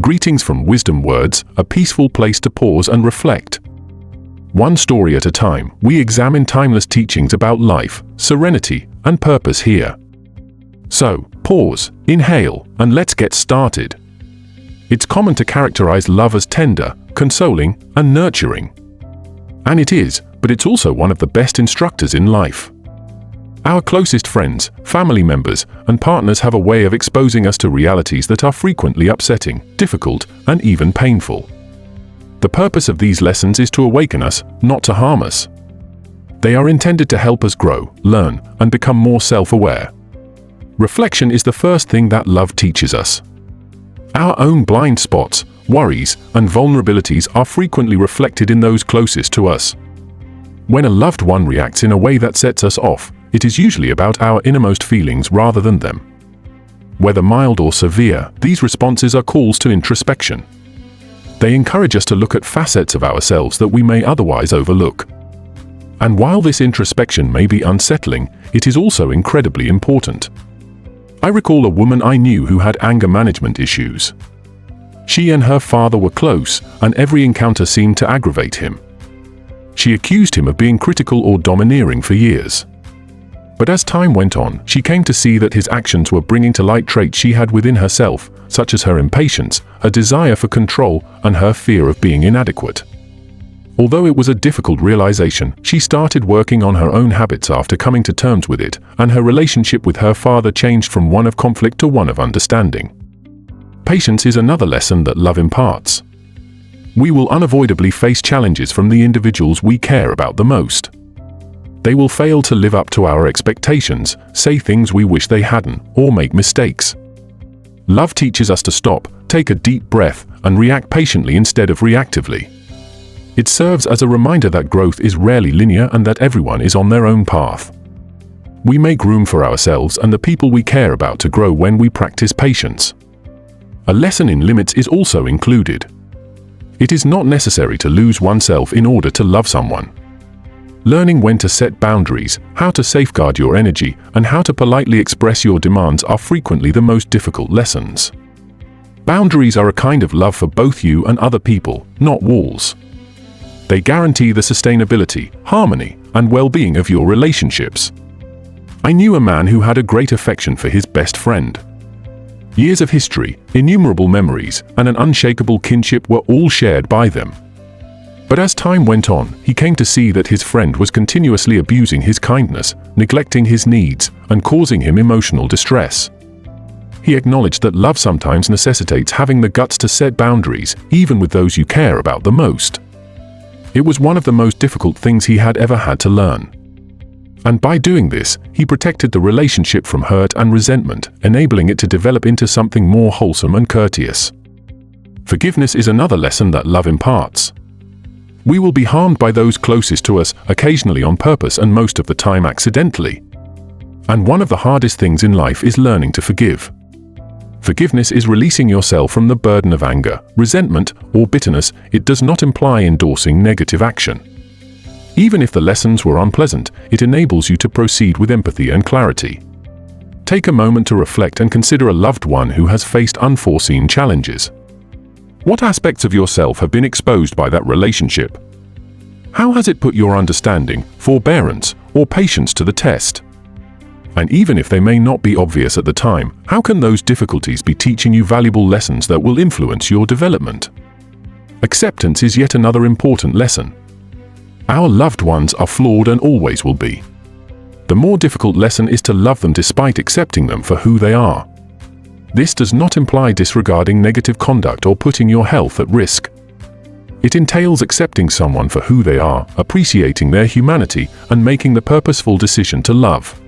Greetings from Wisdom Words, a peaceful place to pause and reflect. One story at a time, we examine timeless teachings about life, serenity, and purpose here. So, pause, inhale, and let's get started. It's common to characterize love as tender, consoling, and nurturing. And it is, but it's also one of the best instructors in life. Our closest friends, family members, and partners have a way of exposing us to realities that are frequently upsetting, difficult, and even painful. The purpose of these lessons is to awaken us, not to harm us. They are intended to help us grow, learn, and become more self-aware. Reflection is the first thing that love teaches us. Our own blind spots, worries, and vulnerabilities are frequently reflected in those closest to us. When a loved one reacts in a way that sets us off, it is usually about our innermost feelings rather than them. Whether mild or severe, these responses are calls to introspection. They encourage us to look at facets of ourselves that we may otherwise overlook. And while this introspection may be unsettling, it is also incredibly important. I recall a woman I knew who had anger management issues. She and her father were close, and every encounter seemed to aggravate him. She accused him of being critical or domineering for years. But as time went on, she came to see that his actions were bringing to light traits she had within herself, such as her impatience, a desire for control, and her fear of being inadequate. Although it was a difficult realization, she started working on her own habits after coming to terms with it, and her relationship with her father changed from one of conflict to one of understanding. Patience is another lesson that love imparts. We will unavoidably face challenges from the individuals we care about the most. They will fail to live up to our expectations, say things we wish they hadn't, or make mistakes. Love teaches us to stop, take a deep breath, and react patiently instead of reactively. It serves as a reminder that growth is rarely linear and that everyone is on their own path. We make room for ourselves and the people we care about to grow when we practice patience. A lesson in limits is also included. It is not necessary to lose oneself in order to love someone. Learning when to set boundaries, how to safeguard your energy, and how to politely express your demands are frequently the most difficult lessons. Boundaries are a kind of love for both you and other people, not walls. They guarantee the sustainability, harmony, and well-being of your relationships. I knew a man who had a great affection for his best friend. Years of history, innumerable memories, and an unshakable kinship were all shared by them. But as time went on, he came to see that his friend was continuously abusing his kindness, neglecting his needs, and causing him emotional distress. He acknowledged that love sometimes necessitates having the guts to set boundaries, even with those you care about the most. It was one of the most difficult things he had ever had to learn. And by doing this, he protected the relationship from hurt and resentment, enabling it to develop into something more wholesome and courteous. Forgiveness is another lesson that love imparts. We will be harmed by those closest to us, occasionally on purpose and most of the time accidentally. And one of the hardest things in life is learning to forgive. Forgiveness is releasing yourself from the burden of anger, resentment, or bitterness. It does not imply endorsing negative action. Even if the lessons were unpleasant, it enables you to proceed with empathy and clarity. Take a moment to reflect and consider a loved one who has faced unforeseen challenges. What aspects of yourself have been exposed by that relationship? How has it put your understanding, forbearance, or patience to the test? And even if they may not be obvious at the time, how can those difficulties be teaching you valuable lessons that will influence your development? Acceptance is yet another important lesson. Our loved ones are flawed and always will be. The more difficult lesson is to love them despite accepting them for who they are. This does not imply disregarding negative conduct or putting your health at risk. It entails accepting someone for who they are, appreciating their humanity, and making the purposeful decision to love.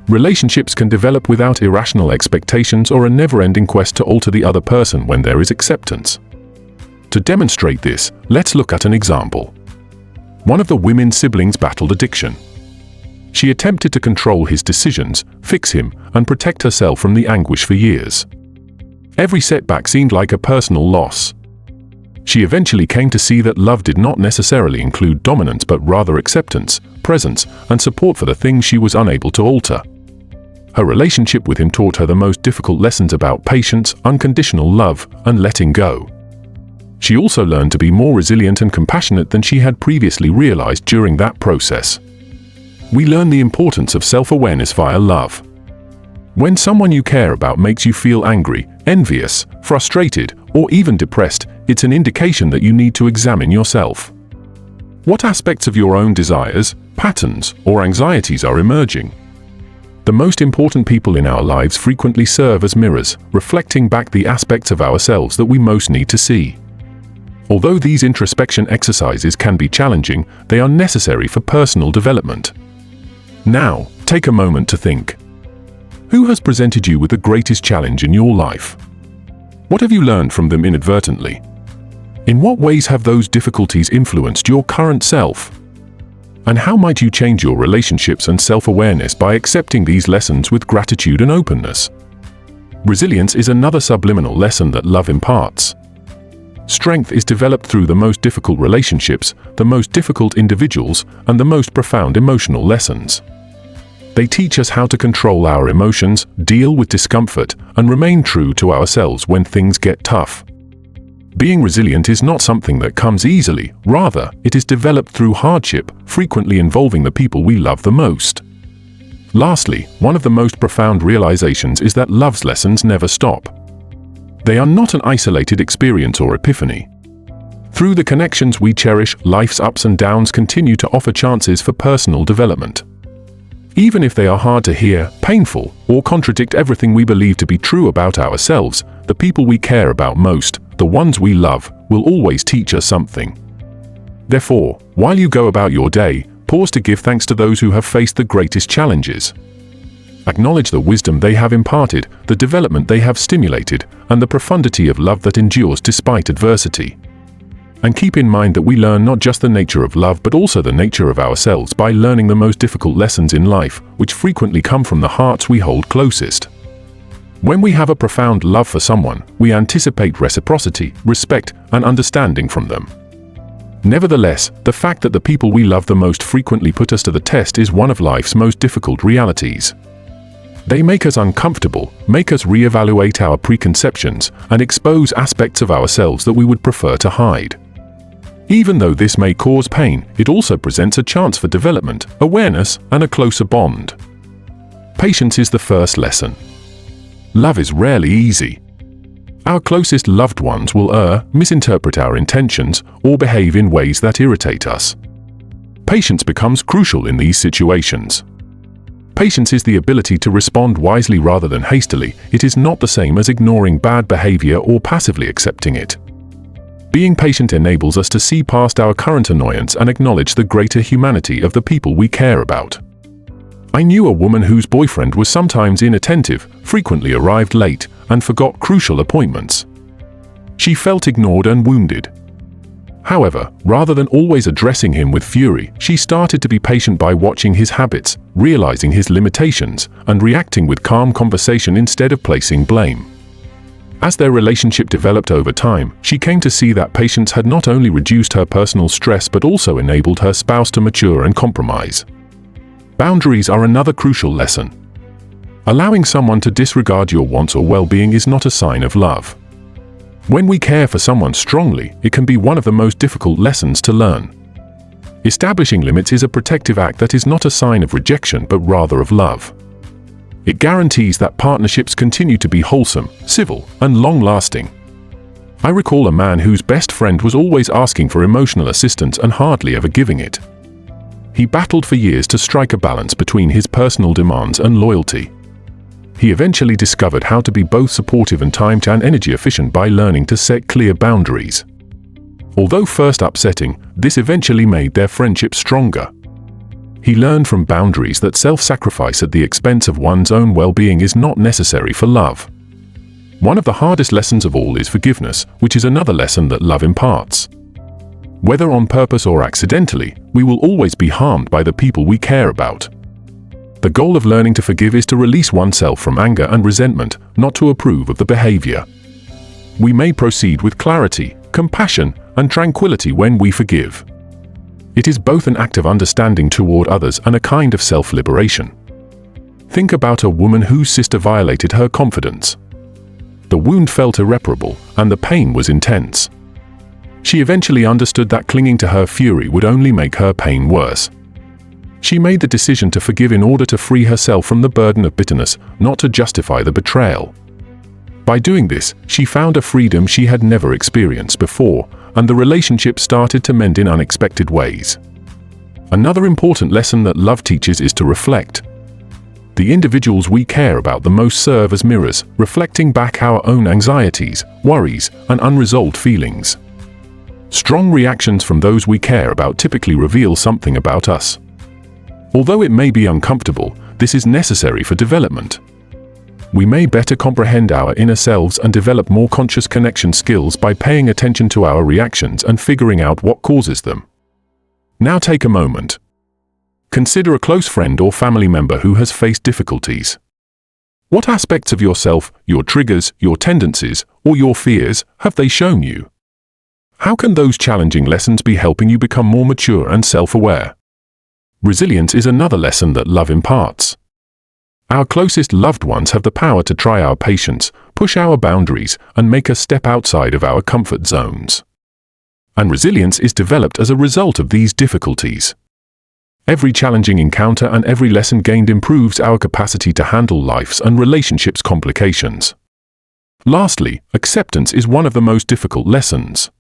Relationships can develop without irrational expectations or a never-ending quest to alter the other person when there is acceptance. To demonstrate this, let's look at an example. One of the women's siblings battled addiction. She attempted to control his decisions, fix him, and protect herself from the anguish for years. Every setback seemed like a personal loss. She eventually came to see that love did not necessarily include dominance but rather acceptance, presence, and support for the things she was unable to alter. Her relationship with him taught her the most difficult lessons about patience, unconditional love, and letting go. She also learned to be more resilient and compassionate than she had previously realized during that process. We learn the importance of self-awareness via love. When someone you care about makes you feel angry, envious, frustrated, or even depressed, it's an indication that you need to examine yourself. What aspects of your own desires, patterns, or anxieties are emerging? The most important people in our lives frequently serve as mirrors, reflecting back the aspects of ourselves that we most need to see. Although these introspection exercises can be challenging, they are necessary for personal development. Now, take a moment to think. Who has presented you with the greatest challenge in your life? What have you learned from them inadvertently? In what ways have those difficulties influenced your current self? And how might you change your relationships and self-awareness by accepting these lessons with gratitude and openness? Resilience is another subliminal lesson that love imparts. Strength is developed through the most difficult relationships, the most difficult individuals, and the most profound emotional lessons. They teach us how to control our emotions, deal with discomfort, and remain true to ourselves when things get tough. Being resilient is not something that comes easily, rather, it is developed through hardship, frequently involving the people we love the most. Lastly, one of the most profound realizations is that love's lessons never stop. They are not an isolated experience or epiphany. Through the connections we cherish, life's ups and downs continue to offer chances for personal development. Even if they are hard to hear, painful, or contradict everything we believe to be true about ourselves, the people we care about most, the ones we love, will always teach us something. Therefore, while you go about your day, pause to give thanks to those who have faced the greatest challenges. Acknowledge the wisdom they have imparted, the development they have stimulated, and the profundity of love that endures despite adversity. And keep in mind that we learn not just the nature of love but also the nature of ourselves by learning the most difficult lessons in life, which frequently come from the hearts we hold closest. When we have a profound love for someone, we anticipate reciprocity, respect, and understanding from them. Nevertheless, the fact that the people we love the most frequently put us to the test is one of life's most difficult realities. They make us uncomfortable, make us reevaluate our preconceptions, and expose aspects of ourselves that we would prefer to hide. Even though this may cause pain, it also presents a chance for development, awareness, and a closer bond. Patience is the first lesson. Love is rarely easy. Our closest loved ones will err, misinterpret our intentions, or behave in ways that irritate us. Patience becomes crucial in these situations. Patience is the ability to respond wisely rather than hastily. It is not the same as ignoring bad behavior or passively accepting it. Being patient enables us to see past our current annoyance and acknowledge the greater humanity of the people we care about. I knew a woman whose boyfriend was sometimes inattentive, frequently arrived late, and forgot crucial appointments. She felt ignored and wounded. However, rather than always addressing him with fury, she started to be patient by watching his habits, realizing his limitations, and reacting with calm conversation instead of placing blame. As their relationship developed over time, she came to see that patience had not only reduced her personal stress but also enabled her spouse to mature and compromise. Boundaries are another crucial lesson. Allowing someone to disregard your wants or well-being is not a sign of love. When we care for someone strongly, it can be one of the most difficult lessons to learn. Establishing limits is a protective act that is not a sign of rejection but rather of love. It guarantees that partnerships continue to be wholesome, civil, and long-lasting. I recall a man whose best friend was always asking for emotional assistance and hardly ever giving it. He battled for years to strike a balance between his personal demands and loyalty. He eventually discovered how to be both supportive and time and energy efficient by learning to set clear boundaries. Although first upsetting, this eventually made their friendship stronger. He learned from boundaries that self-sacrifice at the expense of one's own well-being is not necessary for love. One of the hardest lessons of all is forgiveness, which is another lesson that love imparts. Whether on purpose or accidentally, we will always be harmed by the people we care about. The goal of learning to forgive is to release oneself from anger and resentment, not to approve of the behavior. We may proceed with clarity, compassion, and tranquility when we forgive. It is both an act of understanding toward others and a kind of self-liberation. Think about a woman whose sister violated her confidence. The wound felt irreparable, and the pain was intense. She eventually understood that clinging to her fury would only make her pain worse. She made the decision to forgive in order to free herself from the burden of bitterness, not to justify the betrayal. By doing this, she found a freedom she had never experienced before, and the relationship started to mend in unexpected ways. Another important lesson that love teaches is to reflect. The individuals we care about the most serve as mirrors, reflecting back our own anxieties, worries, and unresolved feelings. Strong reactions from those we care about typically reveal something about us. Although it may be uncomfortable, this is necessary for development. We may better comprehend our inner selves and develop more conscious connection skills by paying attention to our reactions and figuring out what causes them. Now take a moment. Consider a close friend or family member who has faced difficulties. What aspects of yourself, your triggers, your tendencies, or your fears have they shown you? How can those challenging lessons be helping you become more mature and self-aware? Resilience is another lesson that love imparts. Our closest loved ones have the power to try our patience, push our boundaries, and make us step outside of our comfort zones. And resilience is developed as a result of these difficulties. Every challenging encounter and every lesson gained improves our capacity to handle life's and relationships' complications. Lastly, acceptance is one of the most difficult lessons.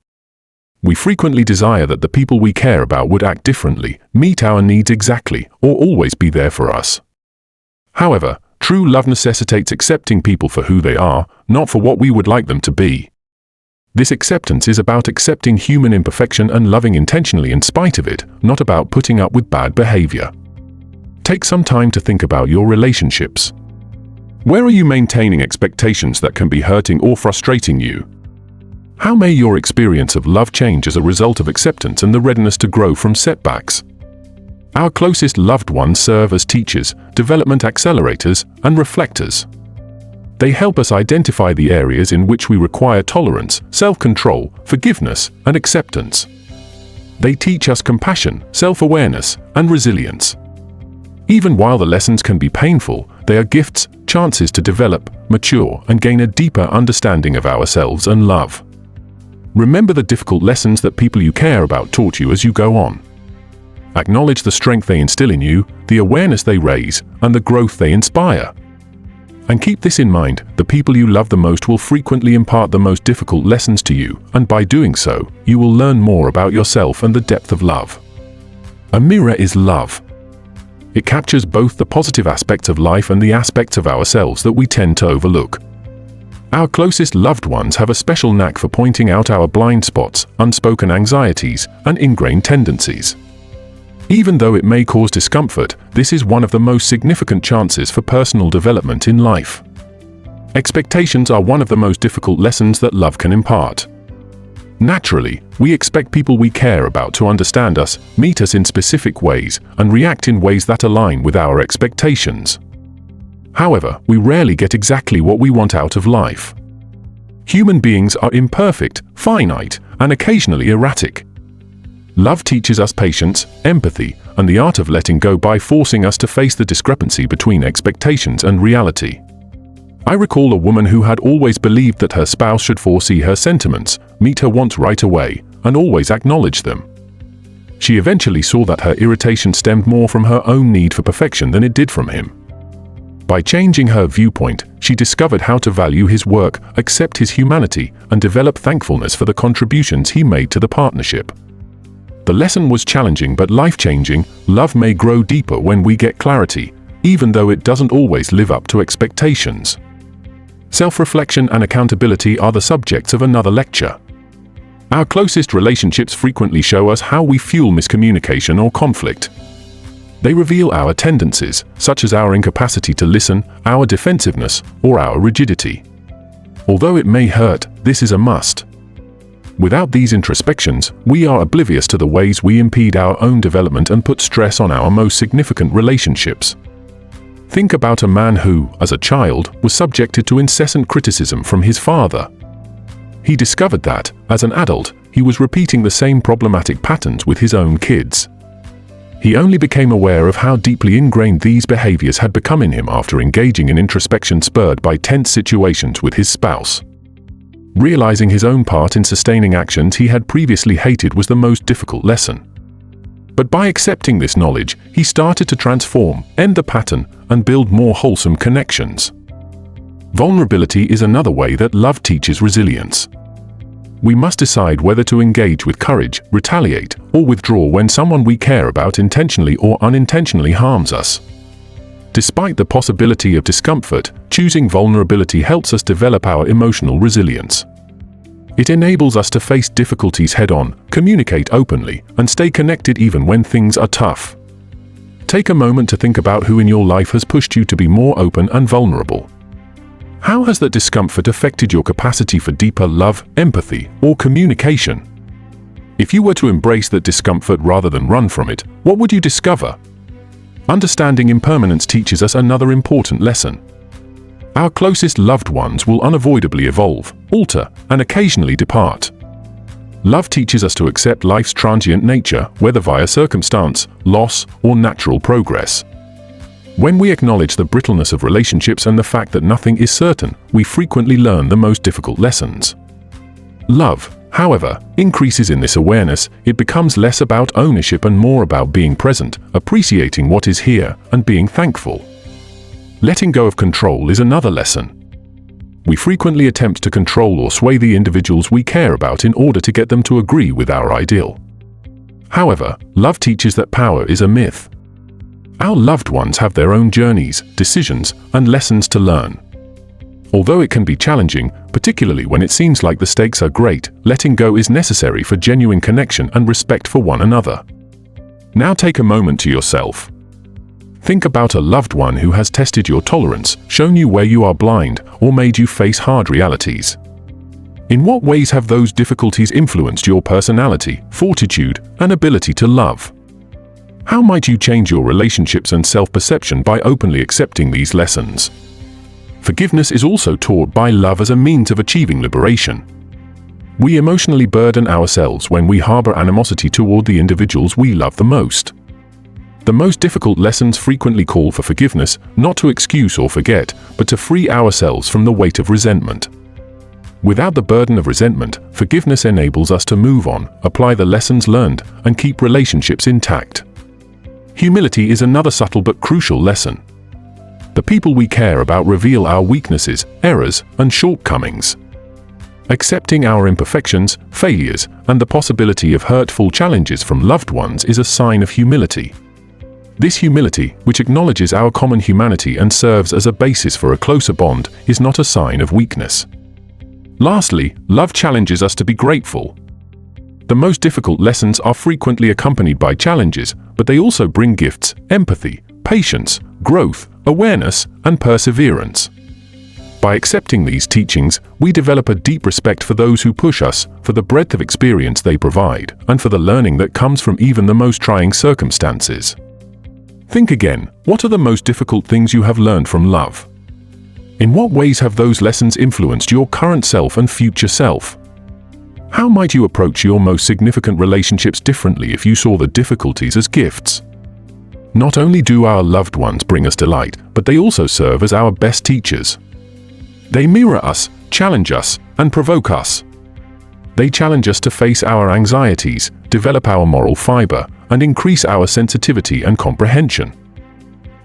We frequently desire that the people we care about would act differently, meet our needs exactly, or always be there for us. However, true love necessitates accepting people for who they are, not for what we would like them to be. This acceptance is about accepting human imperfection and loving intentionally in spite of it, not about putting up with bad behavior. Take some time to think about your relationships. Where are you maintaining expectations that can be hurting or frustrating you? How may your experience of love change as a result of acceptance and the readiness to grow from setbacks? Our closest loved ones serve as teachers, development accelerators, and reflectors. They help us identify the areas in which we require tolerance, self-control, forgiveness, and acceptance. They teach us compassion, self-awareness, and resilience. Even while the lessons can be painful, they are gifts, chances to develop, mature, and gain a deeper understanding of ourselves and love. Remember the difficult lessons that people you care about taught you as you go on. Acknowledge the strength they instill in you, the awareness they raise, and the growth they inspire. And keep this in mind, the people you love the most will frequently impart the most difficult lessons to you, and by doing so, you will learn more about yourself and the depth of love. A mirror is love. It captures both the positive aspects of life and the aspects of ourselves that we tend to overlook. Our closest loved ones have a special knack for pointing out our blind spots, unspoken anxieties, and ingrained tendencies. Even though it may cause discomfort, this is one of the most significant chances for personal development in life. Expectations are one of the most difficult lessons that love can impart. Naturally, we expect people we care about to understand us, meet us in specific ways, and react in ways that align with our expectations. However, we rarely get exactly what we want out of life. Human beings are imperfect, finite, and occasionally erratic. Love teaches us patience, empathy, and the art of letting go by forcing us to face the discrepancy between expectations and reality. I recall a woman who had always believed that her spouse should foresee her sentiments, meet her wants right away, and always acknowledge them. She eventually saw that her irritation stemmed more from her own need for perfection than it did from him. By changing her viewpoint, she discovered how to value his work, accept his humanity, and develop thankfulness for the contributions he made to the partnership. The lesson was challenging but life-changing. Love may grow deeper when we get clarity, even though it doesn't always live up to expectations. Self-reflection and accountability are the subjects of another lecture. Our closest relationships frequently show us how we fuel miscommunication or conflict. They reveal our tendencies, such as our incapacity to listen, our defensiveness, or our rigidity. Although it may hurt, this is a must. Without these introspections, we are oblivious to the ways we impede our own development and put stress on our most significant relationships. Think about a man who, as a child, was subjected to incessant criticism from his father. He discovered that, as an adult, he was repeating the same problematic patterns with his own kids. He only became aware of how deeply ingrained these behaviors had become in him after engaging in introspection spurred by tense situations with his spouse. Realizing his own part in sustaining actions he had previously hated was the most difficult lesson. But by accepting this knowledge, he started to transform, end the pattern, and build more wholesome connections. Vulnerability is another way that love teaches resilience. We must decide whether to engage with courage, retaliate, or withdraw when someone we care about intentionally or unintentionally harms us. Despite the possibility of discomfort, choosing vulnerability helps us develop our emotional resilience. It enables us to face difficulties head-on, communicate openly, and stay connected even when things are tough. Take a moment to think about who in your life has pushed you to be more open and vulnerable. How has that discomfort affected your capacity for deeper love, empathy, or communication? If you were to embrace that discomfort rather than run from it, what would you discover? Understanding impermanence teaches us another important lesson. Our closest loved ones will unavoidably evolve, alter, and occasionally depart. Love teaches us to accept life's transient nature, whether via circumstance, loss, or natural progress. When we acknowledge the brittleness of relationships and the fact that nothing is certain, we frequently learn the most difficult lessons. Love, however, increases in this awareness. It becomes less about ownership and more about being present, appreciating what is here, and being thankful. Letting go of control is another lesson. We frequently attempt to control or sway the individuals we care about in order to get them to agree with our ideal. However, love teaches that power is a myth. Our loved ones have their own journeys, decisions, and lessons to learn. Although it can be challenging, particularly when it seems like the stakes are great, letting go is necessary for genuine connection and respect for one another. Now take a moment to yourself. Think about a loved one who has tested your tolerance, shown you where you are blind, or made you face hard realities. In what ways have those difficulties influenced your personality, fortitude, and ability to love? How might you change your relationships and self-perception by openly accepting these lessons? Forgiveness is also taught by love as a means of achieving liberation. We emotionally burden ourselves when we harbor animosity toward the individuals we love the most. The most difficult lessons frequently call for forgiveness, not to excuse or forget, but to free ourselves from the weight of resentment. Without the burden of resentment, forgiveness enables us to move on, apply the lessons learned, and keep relationships intact. Humility is another subtle but crucial lesson. The people we care about reveal our weaknesses, errors, and shortcomings. Accepting our imperfections, failures, and the possibility of hurtful challenges from loved ones is a sign of humility. This humility, which acknowledges our common humanity and serves as a basis for a closer bond, is not a sign of weakness. Lastly, love challenges us to be grateful. The most difficult lessons are frequently accompanied by challenges, but they also bring gifts, empathy, patience, growth, awareness, and perseverance. By accepting these teachings, we develop a deep respect for those who push us, for the breadth of experience they provide, and for the learning that comes from even the most trying circumstances. Think again, what are the most difficult things you have learned from love? In what ways have those lessons influenced your current self and future self? How might you approach your most significant relationships differently if you saw the difficulties as gifts? Not only do our loved ones bring us delight, but they also serve as our best teachers. They mirror us, challenge us, and provoke us. They challenge us to face our anxieties, develop our moral fiber, and increase our sensitivity and comprehension.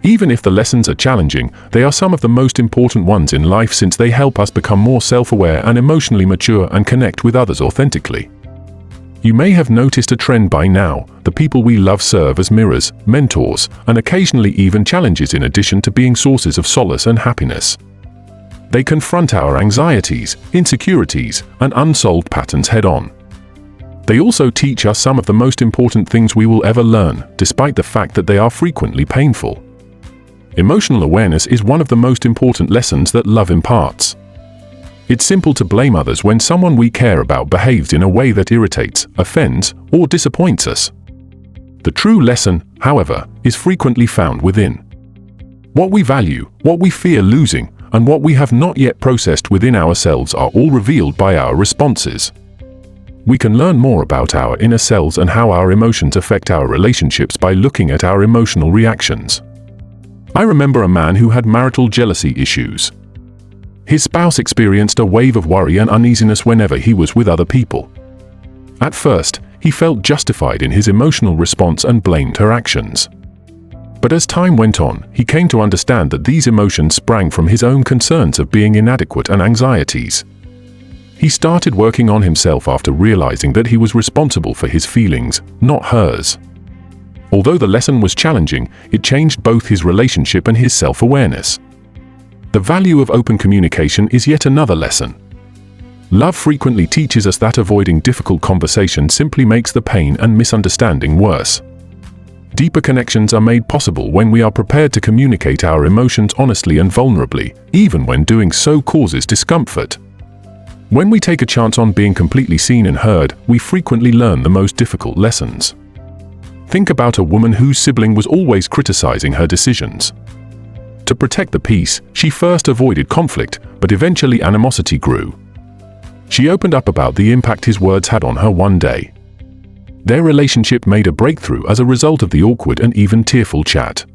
Even if the lessons are challenging, they are some of the most important ones in life since they help us become more self-aware and emotionally mature and connect with others authentically. You may have noticed a trend by now. The people we love serve as mirrors, mentors, and occasionally even challenges in addition to being sources of solace and happiness. They confront our anxieties, insecurities, and unsolved patterns head-on. They also teach us some of the most important things we will ever learn, despite the fact that they are frequently painful. Emotional awareness is one of the most important lessons that love imparts. It's simple to blame others when someone we care about behaves in a way that irritates, offends, or disappoints us. The true lesson, however, is frequently found within. What we value, what we fear losing, and what we have not yet processed within ourselves are all revealed by our responses. We can learn more about our inner selves and how our emotions affect our relationships by looking at our emotional reactions. I remember a man who had marital jealousy issues. His spouse experienced a wave of worry and uneasiness whenever he was with other people. At first, he felt justified in his emotional response and blamed her actions. But as time went on, he came to understand that these emotions sprang from his own concerns of being inadequate and anxieties. He started working on himself after realizing that he was responsible for his feelings, not hers. Although the lesson was challenging, it changed both his relationship and his self-awareness. The value of open communication is yet another lesson. Love frequently teaches us that avoiding difficult conversations simply makes the pain and misunderstanding worse. Deeper connections are made possible when we are prepared to communicate our emotions honestly and vulnerably, even when doing so causes discomfort. When we take a chance on being completely seen and heard, we frequently learn the most difficult lessons. Think about a woman whose sibling was always criticizing her decisions. To protect the peace, she first avoided conflict, but eventually animosity grew. She opened up about the impact his words had on her one day. Their relationship made a breakthrough as a result of the awkward and even tearful chat.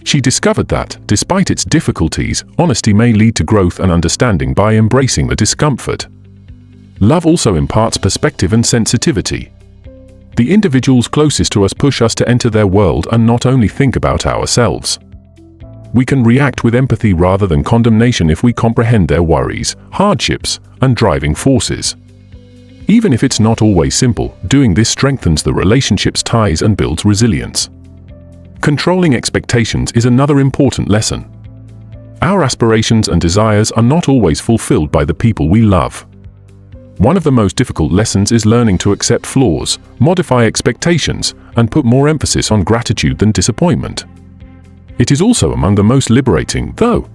She discovered that, despite its difficulties, honesty may lead to growth and understanding by embracing the discomfort. Love also imparts perspective and sensitivity. The individuals closest to us push us to enter their world and not only think about ourselves. We can react with empathy rather than condemnation if we comprehend their worries, hardships, and driving forces. Even if it's not always simple, doing this strengthens the relationship's ties and builds resilience. Controlling expectations is another important lesson. Our aspirations and desires are not always fulfilled by the people we love. One of the most difficult lessons is learning to accept flaws, modify expectations, and put more emphasis on gratitude than disappointment. It is also among the most liberating, though.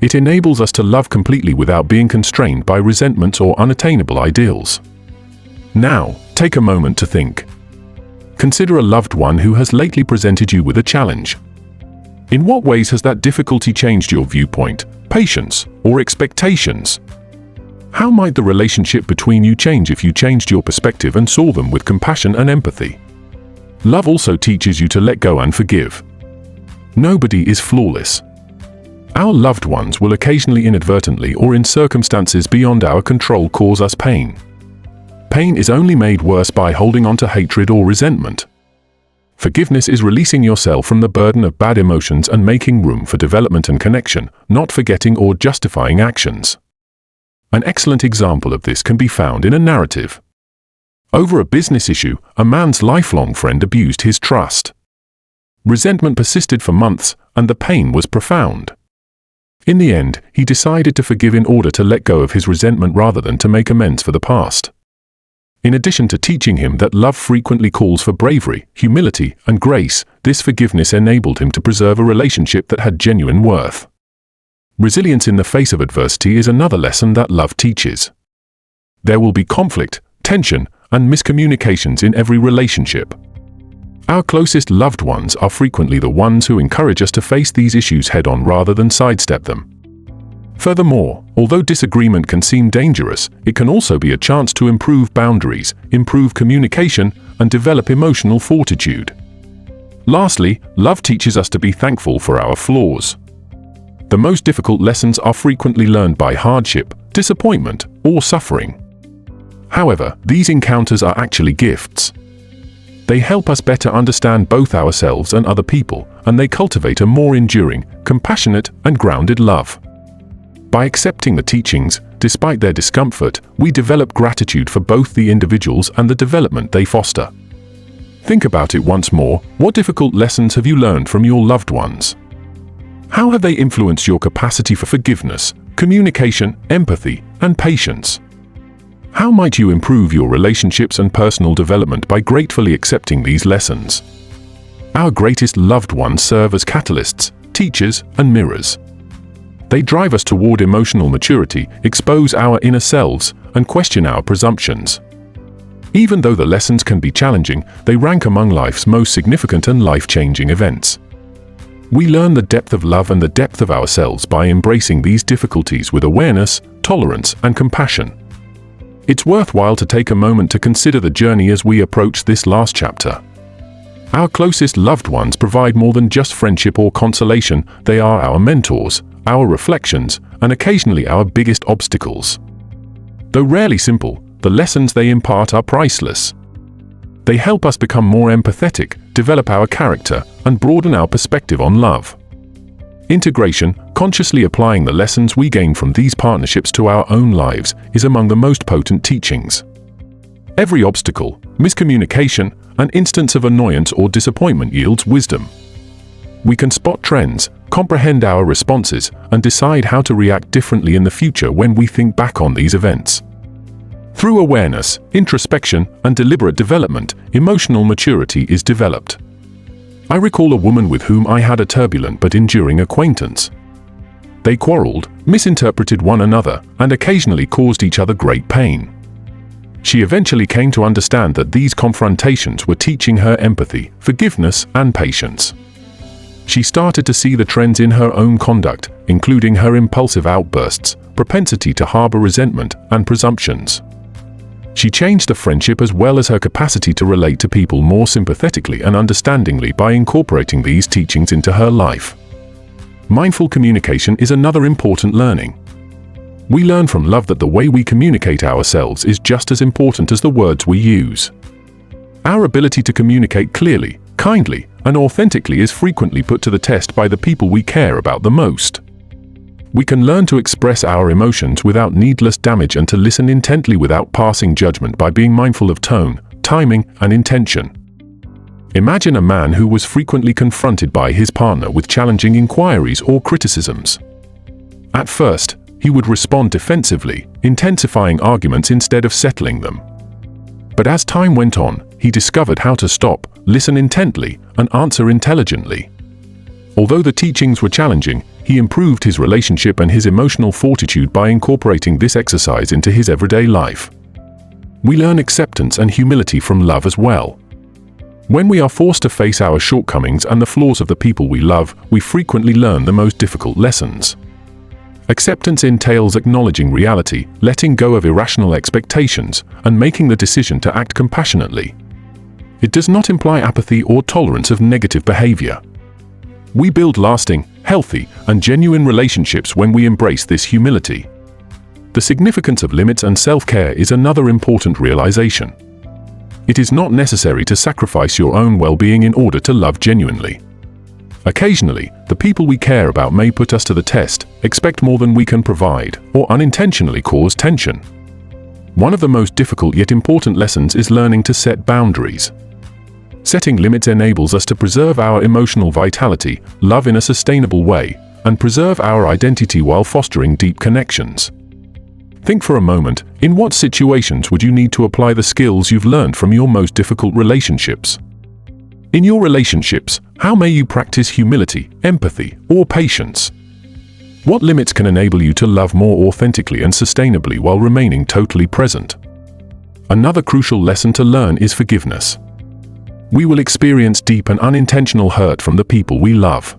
It enables us to love completely without being constrained by resentments or unattainable ideals. Now, take a moment to think. Consider a loved one who has lately presented you with a challenge. In what ways has that difficulty changed your viewpoint, patience, or expectations? How might the relationship between you change if you changed your perspective and saw them with compassion and empathy? Love also teaches you to let go and forgive. Nobody is flawless. Our loved ones will occasionally inadvertently or in circumstances beyond our control cause us pain. Pain is only made worse by holding on to hatred or resentment. Forgiveness is releasing yourself from the burden of bad emotions and making room for development and connection, not forgetting or justifying actions. An excellent example of this can be found in a narrative. Over a business issue, a man's lifelong friend abused his trust. Resentment persisted for months, and the pain was profound. In the end, he decided to forgive in order to let go of his resentment rather than to make amends for the past. In addition to teaching him that love frequently calls for bravery, humility, and grace, this forgiveness enabled him to preserve a relationship that had genuine worth. Resilience in the face of adversity is another lesson that love teaches. There will be conflict, tension, and miscommunications in every relationship. Our closest loved ones are frequently the ones who encourage us to face these issues head-on rather than sidestep them. Furthermore, although disagreement can seem dangerous, it can also be a chance to improve boundaries, improve communication, and develop emotional fortitude. Lastly, love teaches us to be thankful for our flaws. The most difficult lessons are frequently learned by hardship, disappointment, or suffering. However, these encounters are actually gifts. They help us better understand both ourselves and other people, and they cultivate a more enduring, compassionate, and grounded love. By accepting the teachings, despite their discomfort, we develop gratitude for both the individuals and the development they foster. Think about it once more. What difficult lessons have you learned from your loved ones? How have they influenced your capacity for forgiveness, communication, empathy, and patience? How might you improve your relationships and personal development by gratefully accepting these lessons? Our greatest loved ones serve as catalysts, teachers, and mirrors. They drive us toward emotional maturity, expose our inner selves, and question our presumptions. Even though the lessons can be challenging, they rank among life's most significant and life-changing events. We learn the depth of love and the depth of ourselves by embracing these difficulties with awareness, tolerance, and compassion. It's worthwhile to take a moment to consider the journey as we approach this last chapter. Our closest loved ones provide more than just friendship or consolation. They are our mentors, our reflections, and occasionally our biggest obstacles. Though rarely simple, the lessons they impart are priceless. They help us become more empathetic, develop our character, and broaden our perspective on love. Integration, consciously applying the lessons we gain from these partnerships to our own lives, is among the most potent teachings. Every obstacle, miscommunication, and instance of annoyance or disappointment yields wisdom. We can spot trends, comprehend our responses, and decide how to react differently in the future when we think back on these events. Through awareness, introspection, and deliberate development, emotional maturity is developed. I recall a woman with whom I had a turbulent but enduring acquaintance. They quarreled, misinterpreted one another, and occasionally caused each other great pain. She eventually came to understand that these confrontations were teaching her empathy, forgiveness, and patience. She started to see the trends in her own conduct, including her impulsive outbursts, propensity to harbor resentment, and presumptions. She changed the friendship as well as her capacity to relate to people more sympathetically and understandingly by incorporating these teachings into her life. Mindful communication is another important learning. We learn from love that the way we communicate ourselves is just as important as the words we use. Our ability to communicate clearly, kindly, and authentically is frequently put to the test by the people we care about the most. We can learn to express our emotions without needless damage and to listen intently without passing judgment by being mindful of tone, timing, and intention. Imagine a man who was frequently confronted by his partner with challenging inquiries or criticisms. At first, he would respond defensively, intensifying arguments instead of settling them. But as time went on, he discovered how to stop, listen intently, and answer intelligently. Although the teachings were challenging, he improved his relationship and his emotional fortitude by incorporating this exercise into his everyday life. We learn acceptance and humility from love as well. When we are forced to face our shortcomings and the flaws of the people we love, we frequently learn the most difficult lessons. Acceptance entails acknowledging reality, letting go of irrational expectations, and making the decision to act compassionately. It does not imply apathy or tolerance of negative behavior. We build lasting, healthy, and genuine relationships when we embrace this humility. The significance of limits and self-care is another important realization. It is not necessary to sacrifice your own well-being in order to love genuinely. Occasionally, the people we care about may put us to the test, expect more than we can provide, or unintentionally cause tension. One of the most difficult yet important lessons is learning to set boundaries. Setting limits enables us to preserve our emotional vitality, love in a sustainable way, and preserve our identity while fostering deep connections. Think for a moment, in what situations would you need to apply the skills you've learned from your most difficult relationships? In your relationships, how may you practice humility, empathy, or patience? What limits can enable you to love more authentically and sustainably while remaining totally present? Another crucial lesson to learn is forgiveness. We will experience deep and unintentional hurt from the people we love.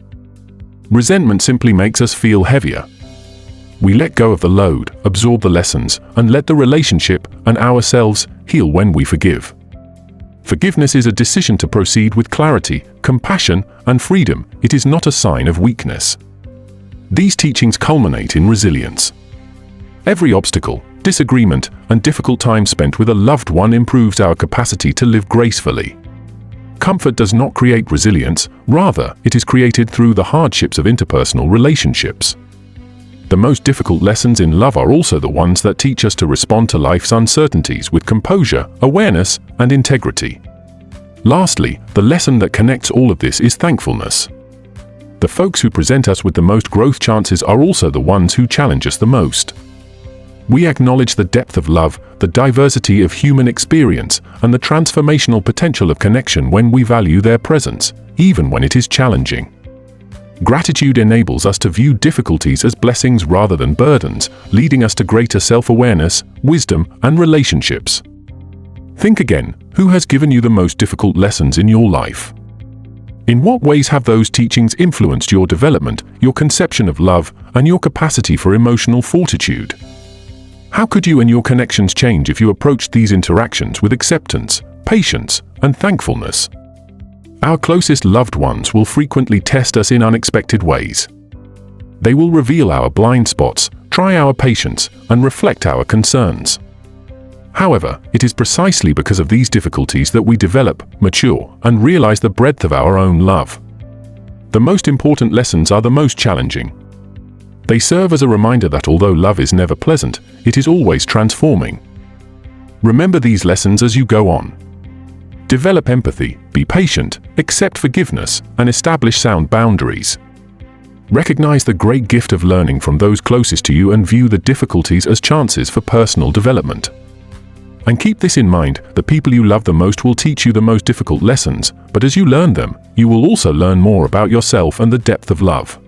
Resentment simply makes us feel heavier. We let go of the load, absorb the lessons, and let the relationship and ourselves heal when we forgive. Forgiveness is a decision to proceed with clarity, compassion, and freedom. It is not a sign of weakness. These teachings culminate in resilience. Every obstacle, disagreement, and difficult time spent with a loved one improves our capacity to live gracefully. Comfort does not create resilience, rather, it is created through the hardships of interpersonal relationships. The most difficult lessons in love are also the ones that teach us to respond to life's uncertainties with composure, awareness, and integrity. Lastly, the lesson that connects all of this is thankfulness. The folks who present us with the most growth chances are also the ones who challenge us the most. We acknowledge the depth of love, the diversity of human experience, and the transformational potential of connection when we value their presence, even when it is challenging. Gratitude enables us to view difficulties as blessings rather than burdens, leading us to greater self-awareness, wisdom, and relationships. Think again, who has given you the most difficult lessons in your life? In what ways have those teachings influenced your development, your conception of love, and your capacity for emotional fortitude? How could you and your connections change if you approached these interactions with acceptance, patience, and thankfulness? Our closest loved ones will frequently test us in unexpected ways. They will reveal our blind spots, try our patience, and reflect our concerns. However, it is precisely because of these difficulties that we develop, mature, and realize the breadth of our own love. The most important lessons are the most challenging. They serve as a reminder that although love is never pleasant, it is always transforming. Remember these lessons as you go on. Develop empathy, be patient, accept forgiveness, and establish sound boundaries. Recognize the great gift of learning from those closest to you and view the difficulties as chances for personal development. And keep this in mind, the people you love the most will teach you the most difficult lessons, but as you learn them, you will also learn more about yourself and the depth of love.